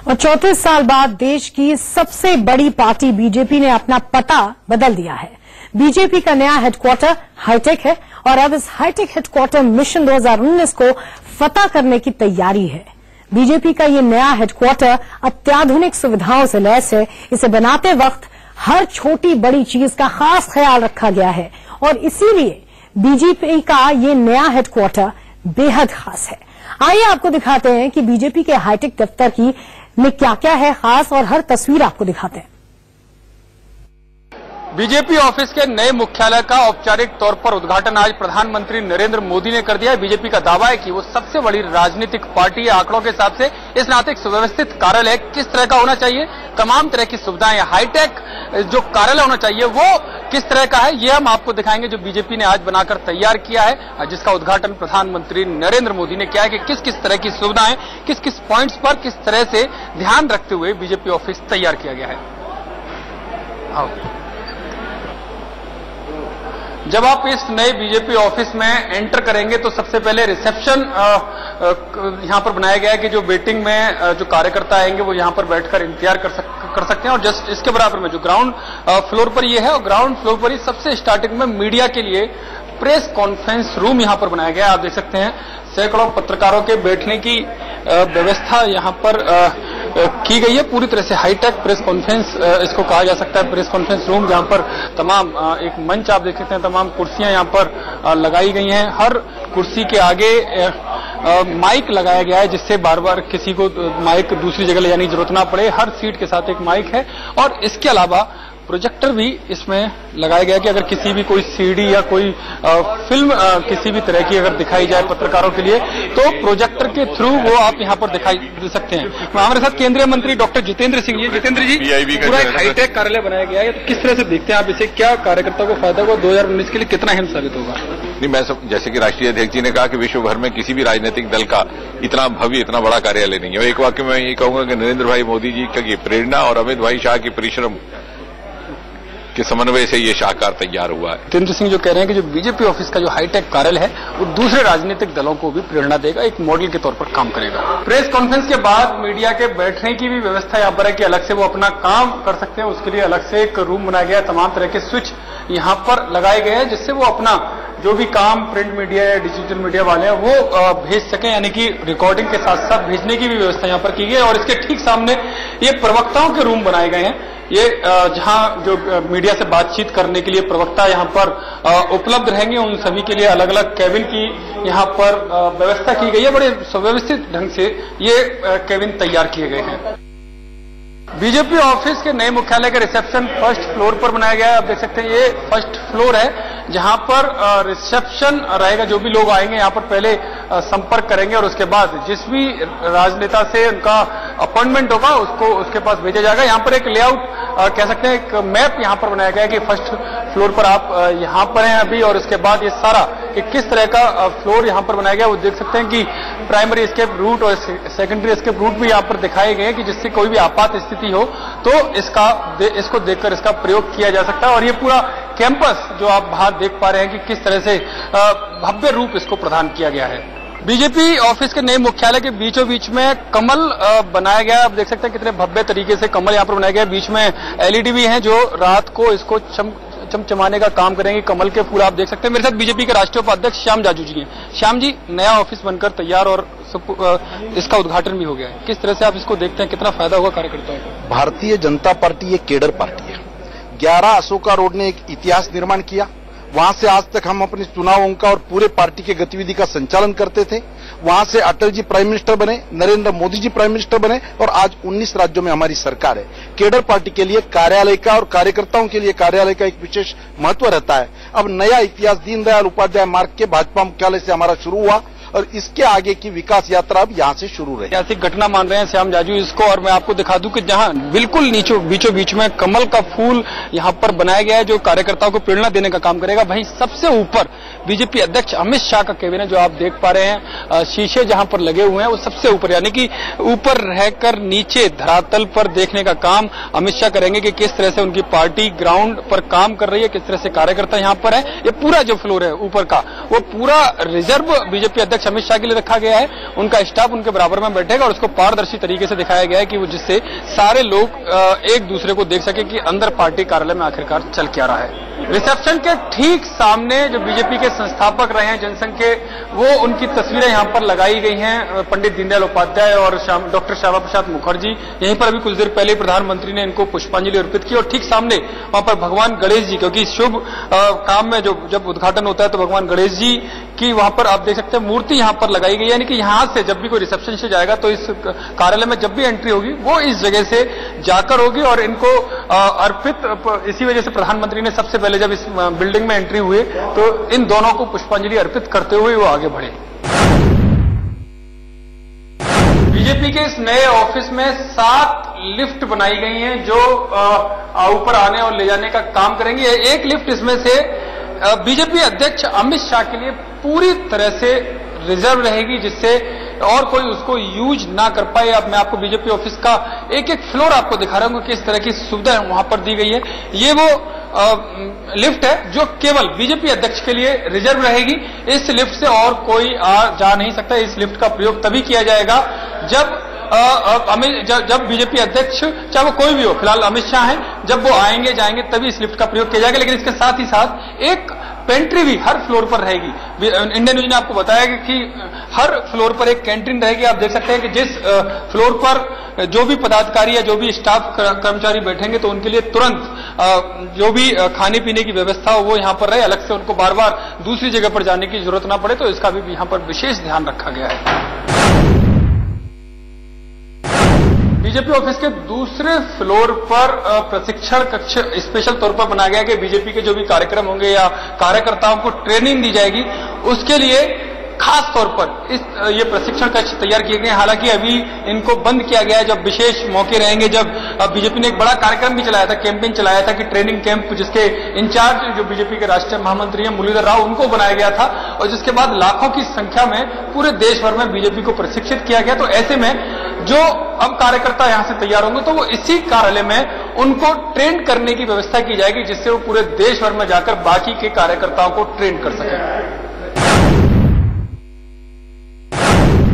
और 34 साल बाद देश की सबसे बड़ी पार्टी बीजेपी ने अपना पता बदल दिया है। बीजेपी का नया हेडक्वार्टर हाईटेक है और अब इस हाईटेक हेडक्वार्टर मिशन 2019 को फतह करने की तैयारी है। बीजेपी का ये नया हेडक्वार्टर अत्याधुनिक सुविधाओं से लैस है। इसे बनाते वक्त हर छोटी बड़ी चीज का खास ख्याल रखा गया है और इसीलिए बीजेपी का ये नया हेडक्वार्टर बेहद खास है। आइए आपको दिखाते हैं कि बीजेपी के हाईटेक दफ्तर की में क्या क्या है खास और हर तस्वीर आपको दिखाते हैं। बीजेपी ऑफिस के नए मुख्यालय का औपचारिक तौर पर उद्घाटन आज प्रधानमंत्री नरेंद्र मोदी ने कर दिया है। बीजेपी का दावा है कि वो सबसे बड़ी राजनीतिक पार्टी है आंकड़ों के हिसाब से। इस नाते एक सुव्यवस्थित कार्यालय किस तरह का होना चाहिए, तमाम तरह की सुविधाएं, हाईटेक जो कार्यालय होना चाहिए वो किस तरह का है, ये हम आपको दिखाएंगे जो बीजेपी ने आज बनाकर तैयार किया है, जिसका उद्घाटन प्रधानमंत्री नरेंद्र मोदी ने किया है कि किस किस तरह की सुविधाएं किस किस पॉइंट्स पर किस तरह से ध्यान रखते हुए बीजेपी ऑफिस तैयार किया गया है। जब आप इस नए बीजेपी ऑफिस में एंटर करेंगे तो सबसे पहले रिसेप्शन यहां पर बनाया गया है कि जो वेटिंग में जो कार्यकर्ता आएंगे वो यहां पर बैठकर इंतजार कर सकते हैं। और जस्ट इसके बराबर में जो ग्राउंड फ्लोर पर ये है और ग्राउंड फ्लोर पर ही सबसे स्टार्टिंग में मीडिया के लिए प्रेस कॉन्फ्रेंस रूम यहां पर बनाया गया है। आप देख सकते हैं सैकड़ों पत्रकारों के बैठने की व्यवस्था यहां पर की गई है। पूरी तरह से हाईटेक प्रेस कॉन्फ्रेंस इसको कहा जा सकता है, प्रेस कॉन्फ्रेंस रूम, जहां पर तमाम एक मंच आप देख सकते हैं, तमाम कुर्सियां यहां पर लगाई गई हैं। हर कुर्सी के आगे माइक लगाया गया है जिससे बार बार किसी को माइक दूसरी जगह ले जाने की जरूरत ना पड़े। हर सीट के साथ एक माइक है और इसके अलावा प्रोजेक्टर भी इसमें लगाया गया कि अगर किसी भी कोई सीडी या कोई फिल्म किसी भी तरह की अगर दिखाई जाए पत्रकारों के लिए तो प्रोजेक्टर के थ्रू वो आप यहाँ पर दिखाई दे सकते हैं। हमारे साथ केंद्रीय मंत्री डॉक्टर जितेंद्र सिंह जी। जितेंद्र जी, पूरा एक हाईटेक कार्यालय बनाया गया है, तो किस तरह से देखते हैं आप इसे, क्या कार्यकर्ता को फायदा होगा, 2019 के लिए कितना अहम साबित होगा? नहीं, मैं जैसे कि राष्ट्रीय अध्यक्ष जी ने कहा कि विश्व भर में किसी भी राजनीतिक दल का इतना भव्य इतना बड़ा कार्यालय नहीं है। एक वाक्य में ये कहूंगा कि नरेंद्र भाई मोदी जी की प्रेरणा और अमित भाई शाह की परिश्रम के समन्वय से ये शाहकार तैयार हुआ है। जितेंद्र सिंह जो कह रहे हैं कि जो बीजेपी ऑफिस का जो हाईटेक कार्यालय है वो दूसरे राजनीतिक दलों को भी प्रेरणा देगा, एक मॉडल के तौर पर काम करेगा। प्रेस कॉन्फ्रेंस के बाद मीडिया के बैठने की भी व्यवस्था यहाँ पर है कि अलग से वो अपना काम कर सकते हैं। उसके लिए अलग से एक रूम बनाया गया है, तमाम तरह के स्विच यहाँ पर लगाए गए हैं जिससे वो अपना जो भी काम प्रिंट मीडिया या डिजिटल मीडिया वाले हैं वो भेज सकें, यानी कि रिकॉर्डिंग के साथ साथ भेजने की भी व्यवस्था यहाँ पर की गई है। और इसके ठीक सामने ये प्रवक्ताओं के रूम बनाए गए हैं, ये जहां जो मीडिया से बातचीत करने के लिए प्रवक्ता यहां पर उपलब्ध रहेंगे, उन सभी के लिए अलग अलग कैबिन की यहां पर व्यवस्था की गई है। बड़े सुव्यवस्थित ढंग से ये कैबिन तैयार किए गए हैं। बीजेपी ऑफिस के नए मुख्यालय का रिसेप्शन फर्स्ट फ्लोर पर बनाया गया है। आप देख सकते हैं ये फर्स्ट फ्लोर है जहां पर रिसेप्शन रहेगा। जो भी लोग आएंगे यहां पर पहले संपर्क करेंगे और उसके बाद जिस भी राजनेता से उनका अपॉइंटमेंट होगा उसको उसके पास भेजा जाएगा। यहां पर एक लेआउट कह सकते हैं, एक मैप यहां पर बनाया गया है कि फर्स्ट फ्लोर पर आप यहां पर हैं अभी और उसके बाद ये सारा कि किस तरह का फ्लोर यहां पर बनाया गया। वो देख सकते हैं कि प्राइमरी एस्केप रूट और सेकेंडरी एस्केप रूट भी यहां पर दिखाए गए हैं कि जिससे कोई भी आपात स्थिति हो तो इसको देखकर इसका प्रयोग किया जा सकता है। और ये पूरा कैंपस जो आप बाहर देख पा रहे हैं कि किस तरह से भव्य रूप इसको प्रदान किया गया है। बीजेपी ऑफिस के नए मुख्यालय के बीचों बीच में कमल बनाया गया है। आप देख सकते हैं कितने भव्य तरीके से कमल यहाँ पर बनाया गया है। बीच में एलईडी भी हैं जो रात को इसको चमचमाने का काम करेंगे। कमल के फूल आप देख सकते हैं। मेरे साथ बीजेपी के राष्ट्रीय उपाध्यक्ष श्याम जाजू जी हैं। श्याम जी, नया ऑफिस बनकर तैयार और इसका उद्घाटन भी हो गया है, किस तरह से आप इसको देखते हैं, कितना फायदा होगा कार्यकर्ताओं को? भारतीय जनता पार्टी एक केडर पार्टी है। 11 अशोका रोड ने एक इतिहास निर्माण किया। वहां से आज तक हम अपने चुनावों का और पूरे पार्टी के गतिविधि का संचालन करते थे। वहां से अटल जी प्राइम मिनिस्टर बने, नरेंद्र मोदी जी प्राइम मिनिस्टर बने और आज 19 राज्यों में हमारी सरकार है। केडर पार्टी के लिए कार्यालय का और कार्यकर्ताओं के लिए कार्यालय का एक विशेष महत्व रहता है। अब नया इतिहास दीनदयाल उपाध्याय मार्ग के भाजपा मुख्यालय से हमारा शुरू हुआ और इसके आगे की विकास यात्रा अब यहाँ से शुरू रही। ऐतिहासिक घटना मान रहे हैं श्याम जाजू इसको। और मैं आपको दिखा दूं कि जहां बिल्कुल बीचों बीच में कमल का फूल यहां पर बनाया गया है जो कार्यकर्ताओं को प्रेरणा देने का काम करेगा। वहीं सबसे ऊपर बीजेपी अध्यक्ष अमित शाह का केबिन है जो आप देख पा रहे हैं। शीशे जहां पर लगे हुए हैं वो सबसे ऊपर, यानी कि ऊपर रहकर नीचे धरातल पर देखने का काम अमित शाह करेंगे कि किस तरह से उनकी पार्टी ग्राउंड पर काम कर रही है, किस तरह से कार्यकर्ता यहां पर है। ये पूरा जो फ्लोर है ऊपर का वो पूरा रिजर्व बीजेपी अध्यक्ष अध्यक्ष अमित शाह के लिए रखा गया है, उनका स्टाफ उनके बराबर में बैठेगा और उसको पारदर्शी तरीके से दिखाया गया है कि वो जिससे सारे लोग एक दूसरे को देख सके कि अंदर पार्टी कार्यालय में आखिरकार चल क्या रहा है। रिसेप्शन के ठीक सामने जो बीजेपी के संस्थापक रहे हैं जनसंघ के, वो उनकी तस्वीरें यहां पर लगाई गई हैं। पंडित दीनदयाल उपाध्याय और डॉक्टर श्यामा प्रसाद मुखर्जी, यहीं पर अभी कुछ देर पहले प्रधानमंत्री ने इनको पुष्पांजलि अर्पित की और ठीक सामने वहां पर भगवान गणेश जी, क्योंकि शुभ काम में जब उद्घाटन होता है तो भगवान गणेश जी की वहां पर आप देख सकते हैं मूर्ति यहां पर लगाई गई है। यानी कि यहां से जब भी कोई रिसेप्शन से जाएगा तो इस कार्यालय में जब भी एंट्री होगी वो इस जगह से जाकर होगी और इनको अर्पित, इसी वजह से प्रधानमंत्री ने सबसे पहले जब इस बिल्डिंग में एंट्री हुए तो इन दोनों को पुष्पांजलि अर्पित करते हुए वो आगे बढ़े। बीजेपी के इस नए ऑफिस में 7 लिफ्ट बनाई गई हैं जो ऊपर आने और ले जाने का काम करेंगी। एक लिफ्ट इसमें से बीजेपी अध्यक्ष अमित शाह के लिए पूरी तरह से रिजर्व रहेगी, जिससे और कोई उसको यूज ना कर पाए। अब मैं आपको बीजेपी ऑफिस का एक एक फ्लोर आपको दिखा रहा हूं कि किस तरह की सुविधा वहां पर दी गई है। ये वो लिफ्ट है जो केवल बीजेपी अध्यक्ष के लिए रिजर्व रहेगी। इस लिफ्ट से और कोई जा नहीं सकता। इस लिफ्ट का प्रयोग तभी किया जाएगा जब बीजेपी अध्यक्ष, चाहे वो कोई भी हो, फिलहाल अमित शाह हैं, जब वो आएंगे जाएंगे तभी इस लिफ्ट का प्रयोग किया जाएगा। लेकिन इसके साथ ही साथ एक पेंट्री भी हर फ्लोर पर रहेगी। इंडियन न्यूज ने आपको बताया कि हर फ्लोर पर एक कैंटीन रहेगी। आप देख सकते हैं कि जिस फ्लोर पर जो भी पदाधिकारी या जो भी स्टाफ कर्मचारी बैठेंगे तो उनके लिए तुरंत जो भी खाने पीने की व्यवस्था हो वो यहां पर रहे, अलग से उनको बार बार दूसरी जगह पर जाने की जरूरत ना पड़े, तो इसका भी यहां पर विशेष ध्यान रखा गया है। बीजेपी ऑफिस के दूसरे फ्लोर पर प्रशिक्षण कक्ष स्पेशल तौर पर बनाया गया कि बीजेपी के जो भी कार्यक्रम होंगे या कार्यकर्ताओं को ट्रेनिंग दी जाएगी, उसके लिए खास तौर पर ये प्रशिक्षण कक्ष तैयार किए गए। हालांकि अभी इनको बंद किया गया है, जब विशेष मौके रहेंगे, जब बीजेपी ने एक बड़ा कार्यक्रम भी चलाया था, कैंपेन चलाया था कि ट्रेनिंग कैंप, जिसके इंचार्ज जो बीजेपी के राष्ट्रीय महामंत्री हैं मुरलीधर राव, उनको बनाया गया था और जिसके बाद लाखों की संख्या में पूरे देश भर में बीजेपी को प्रशिक्षित किया गया। तो ऐसे में जो अब कार्यकर्ता यहां से तैयार होंगे तो वो इसी कार्यालय में उनको ट्रेन करने की व्यवस्था की जाएगी, जिससे वो पूरे देश भर में जाकर बाकी के कार्यकर्ताओं को ट्रेन कर सकें।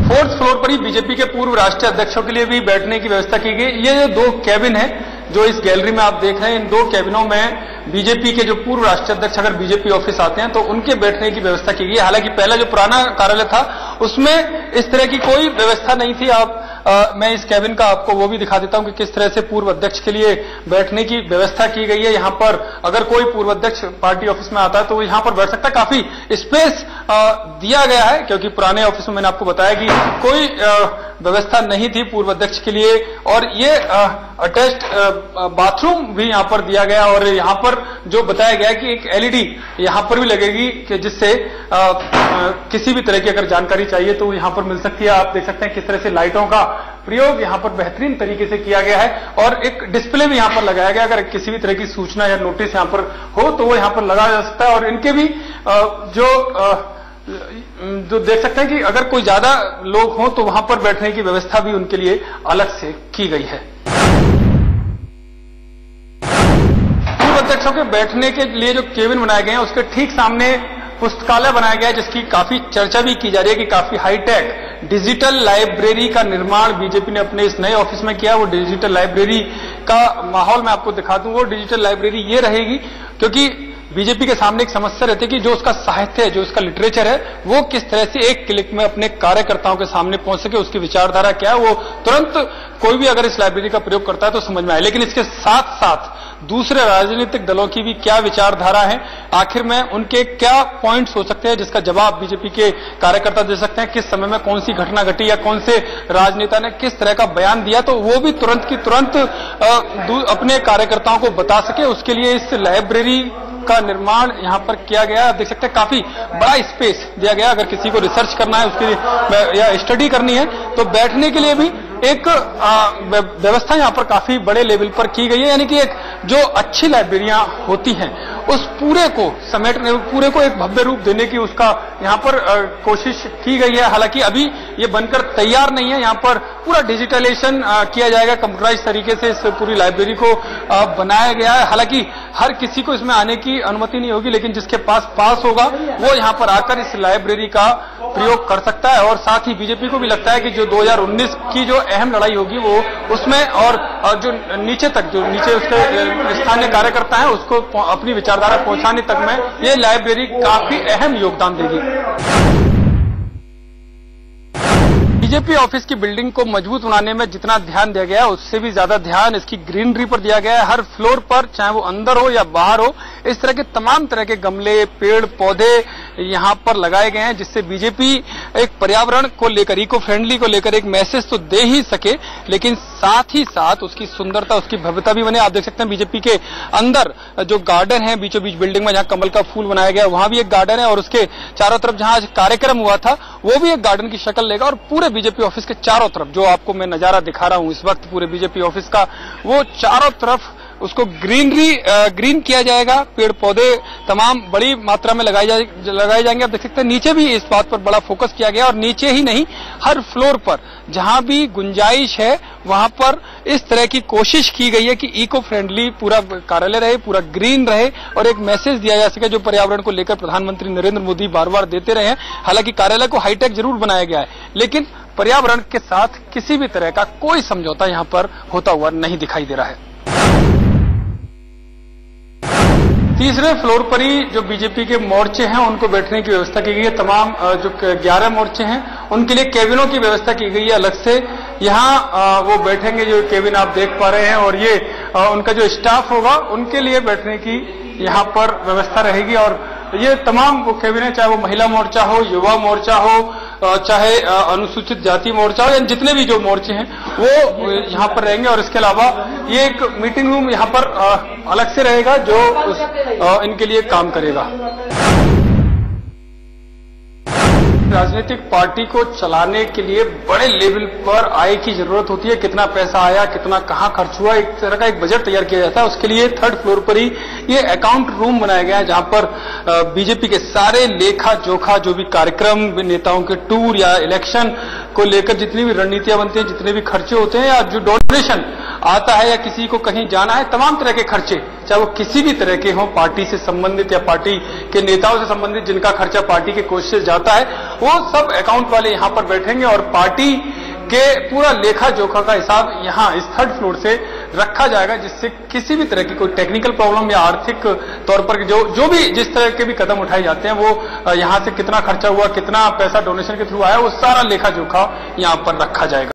4th फ्लोर पर ही बीजेपी के पूर्व राष्ट्रीय अध्यक्षों के लिए भी बैठने की व्यवस्था की गई। ये 2 कैबिन है जो इस गैलरी में आप देख रहे हैं। इन 2 कैबिनों में बीजेपी के जो पूर्व राष्ट्रीय अध्यक्ष अगर बीजेपी ऑफिस आते हैं तो उनके बैठने की व्यवस्था की गई। हालांकि पहला जो पुराना कार्यालय था उसमें इस तरह की कोई व्यवस्था नहीं थी। मैं इस कैबिन का आपको वो भी दिखा देता हूं कि किस तरह से पूर्व अध्यक्ष के लिए बैठने की व्यवस्था की गई है। यहां पर अगर कोई पूर्व अध्यक्ष पार्टी ऑफिस में आता है तो यहां पर बैठ सकता है। काफी स्पेस दिया गया है, क्योंकि पुराने ऑफिस में मैंने आपको बताया कि कोई व्यवस्था नहीं थी पूर्व अध्यक्ष के लिए। और ये अटैच्ड बाथरूम भी यहां पर दिया गया और यहां पर जो बताया गया कि एक एलईडी यहां पर भी लगेगी कि जिससे किसी भी तरह की अगर जानकारी चाहिए तो यहां पर मिल सकती है। आप देख सकते हैं किस तरह से लाइटों का प्रयोग यहां पर बेहतरीन तरीके से किया गया है और एक डिस्प्ले भी यहां पर लगाया गया। अगर किसी भी तरह की सूचना या नोटिस यहां पर हो तो वो यहां पर लगाया जा सकता है। और इनके भी जो देख सकते हैं कि अगर कोई ज्यादा लोग हों तो वहां पर बैठने की व्यवस्था भी उनके लिए अलग से की गई है। पूर्व अध्यक्षों के बैठने के लिए जो केबिन बनाए गए हैं उसके ठीक सामने पुस्तकालय बनाया गया है, जिसकी काफी चर्चा भी की जा रही है कि काफी हाईटेक डिजिटल लाइब्रेरी का निर्माण बीजेपी ने अपने इस नए ऑफिस में किया। वो डिजिटल लाइब्रेरी का माहौल मैं आपको दिखा दूं। वो डिजिटल लाइब्रेरी ये रहेगी क्योंकि बीजेपी के सामने एक समस्या रहती है कि जो उसका साहित्य है, जो उसका लिटरेचर है, वो किस तरह से एक क्लिक में अपने कार्यकर्ताओं के सामने पहुंच सके, उसकी विचारधारा क्या है, वो तुरंत कोई भी अगर इस लाइब्रेरी का प्रयोग करता है तो समझ में आए। लेकिन इसके साथ साथ दूसरे राजनीतिक दलों की भी क्या विचारधारा है, आखिर में उनके क्या पॉइंट्स हो सकते हैं जिसका जवाब बीजेपी के कार्यकर्ता दे सकते हैं, किस समय में कौन सी घटना घटी या कौन से राजनेता ने किस तरह का बयान दिया, तो वो भी तुरंत की तुरंत अपने कार्यकर्ताओं को बता सके। उसके लिए इस लाइब्रेरी का निर्माण यहां पर किया गया। आप देख सकते हैं काफी बड़ा स्पेस दिया गया। अगर किसी को रिसर्च करना है उसके या स्टडी करनी है तो बैठने के लिए भी एक व्यवस्था यहां पर काफी बड़े लेवल पर की गई है। यानी कि एक जो अच्छी लाइब्रेरियां होती हैं उस पूरे को समेटने, पूरे को एक भव्य रूप देने की उसका यहाँ पर कोशिश की गई है। हालांकि अभी ये बनकर तैयार नहीं है। यहाँ पर पूरा डिजिटलाइजेशन किया जाएगा, कंप्यूटराइज तरीके से इस पूरी लाइब्रेरी को बनाया गया है। हालांकि हर किसी को इसमें आने की अनुमति नहीं होगी, लेकिन जिसके पास होगा वो यहाँ पर आकर इस लाइब्रेरी का प्रयोग कर सकता है। और साथ ही बीजेपी को भी लगता है कि जो 2019 की जो अहम लड़ाई होगी वो उसमें और जो नीचे उसके स्थानीय कार्यकर्ता है उसको अपनी विचारधारा पहुंचाने तक में ये लाइब्रेरी काफी अहम योगदान देगी। बीजेपी ऑफिस की बिल्डिंग को मजबूत बनाने में जितना ध्यान दिया गया है उससे भी ज्यादा ध्यान इसकी ग्रीनरी पर दिया गया है। हर फ्लोर पर, चाहे वो अंदर हो या बाहर हो, इस तरह के तमाम तरह के गमले, पेड़ पौधे यहाँ पर लगाए गए हैं, जिससे बीजेपी एक पर्यावरण को लेकर, इको फ्रेंडली को लेकर एक मैसेज तो दे ही सके, लेकिन साथ ही साथ उसकी सुंदरता, उसकी भव्यता भी बने। आप देख सकते हैं बीजेपी के अंदर जो गार्डन है बीचों बीच बिल्डिंग में, जहां कमल का फूल बनाया गया, वहां भी एक गार्डन है और उसके चारों तरफ जहां कार्यक्रम हुआ था वो भी एक गार्डन की शक्ल लेगा। और पूरे बीजेपी ऑफिस के चारों तरफ, जो आपको मैं नजारा दिखा रहा हूं इस वक्त पूरे बीजेपी ऑफिस का, वो चारों तरफ उसको ग्रीन किया जाएगा। पेड़ पौधे तमाम बड़ी मात्रा में लगाए जाएंगे। आप देख सकते हैं नीचे भी इस बात पर बड़ा फोकस किया गया, और नीचे ही नहीं, हर फ्लोर पर जहां भी गुंजाइश है वहां पर इस तरह की कोशिश की गई है कि इको फ्रेंडली पूरा कार्यालय रहे, पूरा ग्रीन रहे और एक मैसेज दिया जा सके जो पर्यावरण को लेकर प्रधानमंत्री नरेंद्र मोदी बार बार देते रहे हैं। हालांकि कार्यालय को हाईटेक जरूर बनाया गया है, लेकिन पर्यावरण के साथ किसी भी तरह का कोई समझौता यहां पर होता हुआ नहीं दिखाई दे रहा है। तीसरे फ्लोर पर ही जो बीजेपी के मोर्चे हैं उनको बैठने की व्यवस्था की गई है। तमाम जो 11 मोर्चे हैं उनके लिए केबिनों की व्यवस्था की गई है अलग से। यहाँ वो बैठेंगे, जो केबिन आप देख पा रहे हैं, और ये उनका जो स्टाफ होगा उनके लिए बैठने की यहाँ पर व्यवस्था रहेगी। और ये तमाम वो केबिनें, चाहे वो महिला मोर्चा हो, युवा मोर्चा हो, चाहे अनुसूचित जाति मोर्चा हो, या जितने भी जो मोर्चे हैं वो यहाँ पर रहेंगे। और इसके अलावा ये एक मीटिंग रूम यहाँ पर अलग से रहेगा जो इनके लिए काम करेगा। राजनीतिक पार्टी को चलाने के लिए बड़े लेवल पर आय की जरूरत होती है। कितना पैसा आया, कितना कहां खर्च हुआ, एक तरह का एक बजट तैयार किया जाता है। उसके लिए थर्ड फ्लोर पर ही ये अकाउंट रूम बनाया गया है, जहां पर बीजेपी के सारे लेखा जोखा, जो भी कार्यक्रम, नेताओं के टूर या इलेक्शन को लेकर जितनी भी रणनीतियां बनती हैं, जितने भी खर्चे होते हैं, या जो डोनेशन आता है या किसी को कहीं जाना है, तमाम तरह के खर्चे, चाहे वो किसी भी तरह के हों, पार्टी से संबंधित या पार्टी के नेताओं से संबंधित, जिनका खर्चा पार्टी के कोष से जाता है, वो सब अकाउंट वाले यहाँ पर बैठेंगे और पार्टी के पूरा लेखा जोखा का हिसाब यहाँ इस थर्ड फ्लोर से रखा जाएगा, जिससे किसी भी तरह की कोई टेक्निकल प्रॉब्लम या आर्थिक तौर पर जो भी जिस तरह के भी कदम उठाए जाते हैं, वो यहाँ से कितना खर्चा हुआ, कितना पैसा डोनेशन के थ्रू आया, वो सारा लेखा जोखा यहाँ पर रखा जाएगा।